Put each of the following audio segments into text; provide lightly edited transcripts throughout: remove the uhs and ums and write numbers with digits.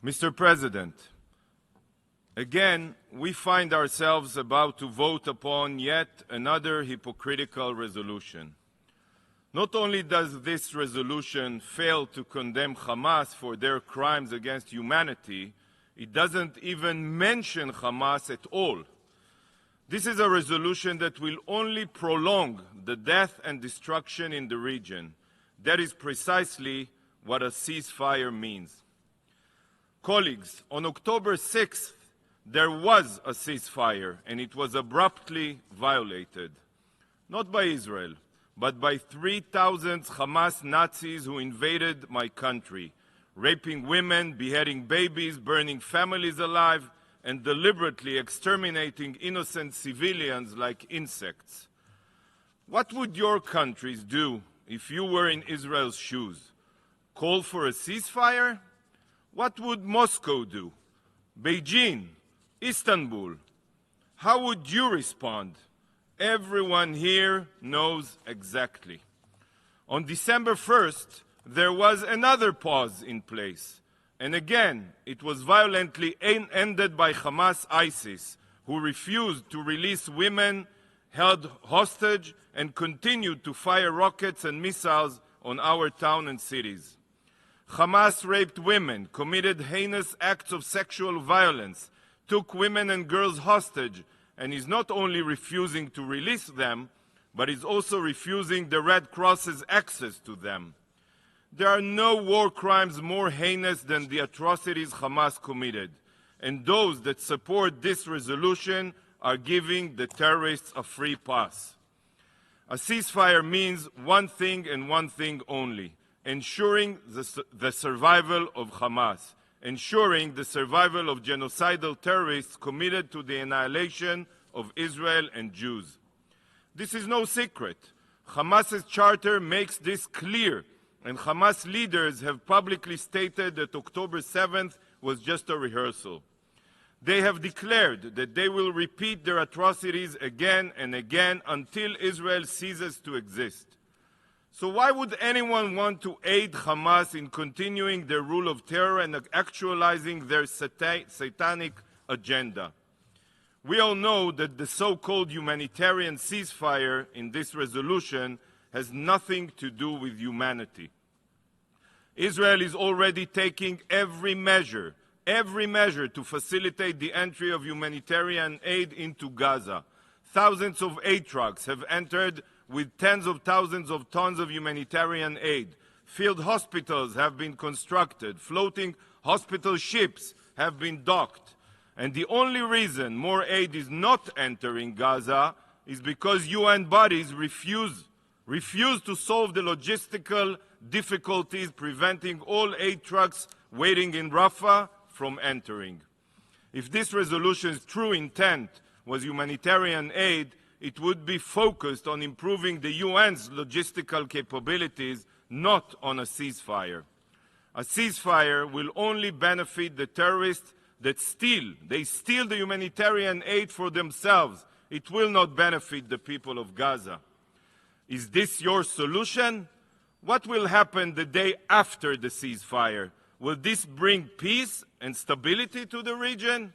Mr. President, again, we find ourselves about to vote upon yet another hypocritical resolution. Not only does this resolution fail to condemn Hamas for their crimes against humanity, it doesn't even mention Hamas at all. This is a resolution that will only prolong the death and destruction in the region. That is precisely what a ceasefire means. Colleagues, on October 6th, there was a ceasefire, and it was abruptly violated. Not by Israel, but by 3,000 Hamas Nazis who invaded my country, raping women, beheading babies, burning families alive, and deliberately exterminating innocent civilians like insects. What would your countries do if you were in Israel's shoes? Call for a ceasefire? What would Moscow do? Beijing? Istanbul? How would you respond? Everyone here knows exactly. On December 1st, there was another pause in place. And again, it was violently ended by Hamas ISIS, who refused to release women held hostage and continued to fire rockets and missiles on our town and cities. Hamas raped women, committed heinous acts of sexual violence, took women and girls hostage, and is not only refusing to release them, but is also refusing the Red Cross's access to them. There are no war crimes more heinous than the atrocities Hamas committed, and those that support this resolution are giving the terrorists a free pass. A ceasefire means one thing and one thing only: ensuring the survival of Hamas, ensuring the survival of genocidal terrorists committed to the annihilation of Israel and Jews. This is no secret. Hamas's charter makes this clear, and Hamas leaders have publicly stated that October 7th was just a rehearsal. They have declared that they will repeat their atrocities again and again until Israel ceases to exist. So why would anyone want to aid Hamas in continuing their rule of terror and actualizing their satanic agenda? We all know that the so-called humanitarian ceasefire in this resolution has nothing to do with humanity. Israel is already taking every measure to facilitate the entry of humanitarian aid into Gaza. Thousands of aid trucks have entered with tens of thousands of tons of humanitarian aid. Field hospitals have been constructed. Floating hospital ships have been docked. And the only reason more aid is not entering Gaza is because UN bodies refuse to solve the logistical difficulties preventing all aid trucks waiting in Rafah from entering. If this resolution's true intent was humanitarian aid, it would be focused on improving the UN's logistical capabilities, not on a ceasefire. A ceasefire will only benefit the terrorists that steal the humanitarian aid for themselves. It will not benefit the people of Gaza. Is this your solution? What will happen the day after the ceasefire? Will this bring peace and stability to the region?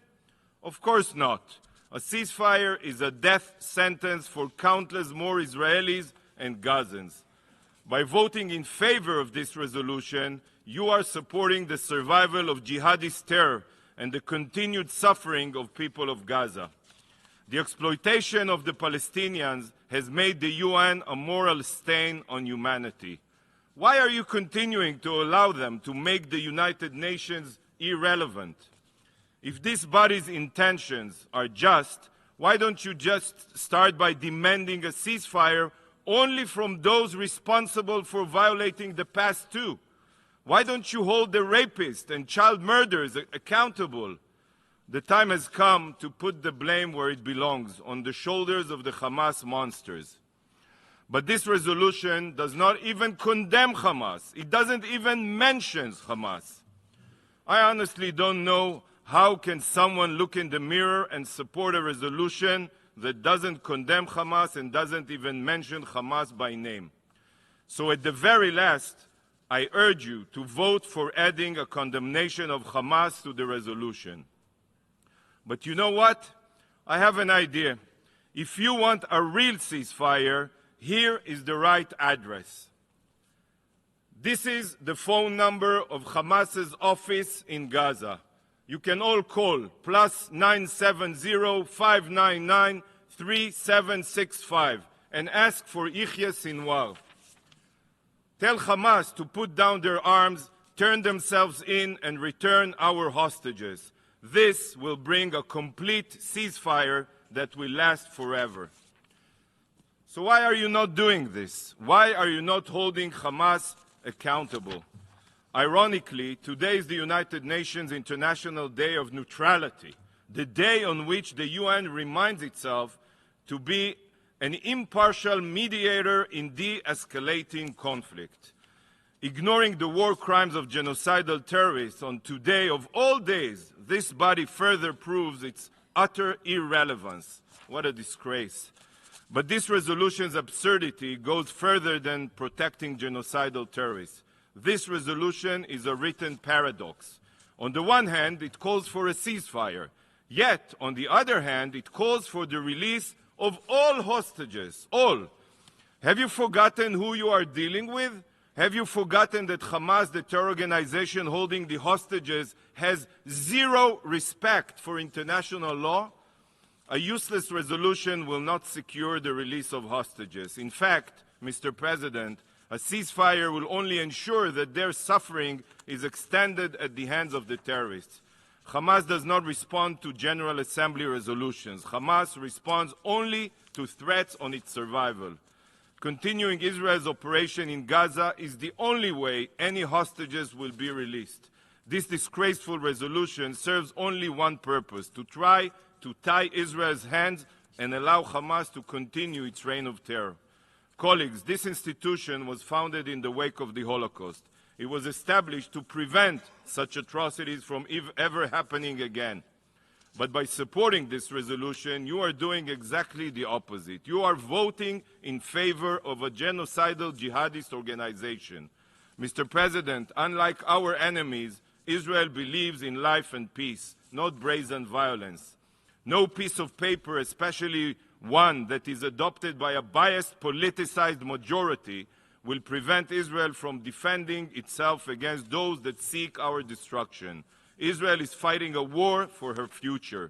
Of course not. A ceasefire is a death sentence for countless more Israelis and Gazans. By voting in favor of this resolution, you are supporting the survival of jihadist terror and the continued suffering of people of Gaza. The exploitation of the Palestinians has made the UN a moral stain on humanity. Why are you continuing to allow them to make the United Nations irrelevant? If this body's intentions are just, why don't you just start by demanding a ceasefire only from those responsible for violating the past too? Why don't you hold the rapists and child murderers accountable? The time has come to put the blame where it belongs, on the shoulders of the Hamas monsters. But this resolution does not even condemn Hamas. It doesn't even mention Hamas. I honestly don't know how can someone look in the mirror and support a resolution that doesn't condemn Hamas and doesn't even mention Hamas by name. So at the very last, I urge you to vote for adding a condemnation of Hamas to the resolution. But you know what? I have an idea. If you want a real ceasefire, here is the right address. This is the phone number of Hamas's office in Gaza. You can all call +970 599 3765 and ask for Yihya Sinwar. Tell Hamas to put down their arms, turn themselves in, and return our hostages. This will bring a complete ceasefire that will last forever. So why are you not doing this? Why are you not holding Hamas accountable? Ironically, today is the United Nations International Day of Neutrality, the day on which the UN reminds itself to be an impartial mediator in de-escalating conflict. Ignoring the war crimes of genocidal terrorists on today of all days, this body further proves its utter irrelevance. What a disgrace. But this resolution's absurdity goes further than protecting genocidal terrorists. This resolution is a written paradox. On the one hand, it calls for a ceasefire. Yet, on the other hand, it calls for the release of all hostages. All. Have you forgotten who you are dealing with? Have you forgotten that Hamas, the terror organization holding the hostages, has zero respect for international law? A useless resolution will not secure the release of hostages. In fact, Mr. President, a ceasefire will only ensure that their suffering is extended at the hands of the terrorists. Hamas does not respond to General Assembly resolutions. Hamas responds only to threats on its survival. Continuing Israel's operation in Gaza is the only way any hostages will be released. This disgraceful resolution serves only one purpose: to try to tie Israel's hands and allow Hamas to continue its reign of terror. Colleagues, this institution was founded in the wake of the Holocaust. It was established to prevent such atrocities from ever happening again. But by supporting this resolution, you are doing exactly the opposite. You are voting in favor of a genocidal jihadist organization. Mr. President, unlike our enemies, Israel believes in life and peace, not brazen violence. No piece of paper, especially one that is adopted by a biased, politicized majority, will prevent Israel from defending itself against those that seek our destruction. Israel is fighting a war for her future.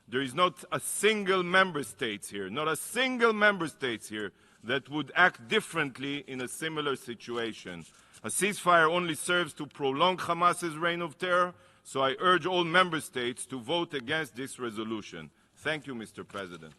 There is not a single member state here, not a single member state here that would act differently in a similar situation. A ceasefire only serves to prolong Hamas's reign of terror, so I urge all member states to vote against this resolution. Thank you, Mr. President.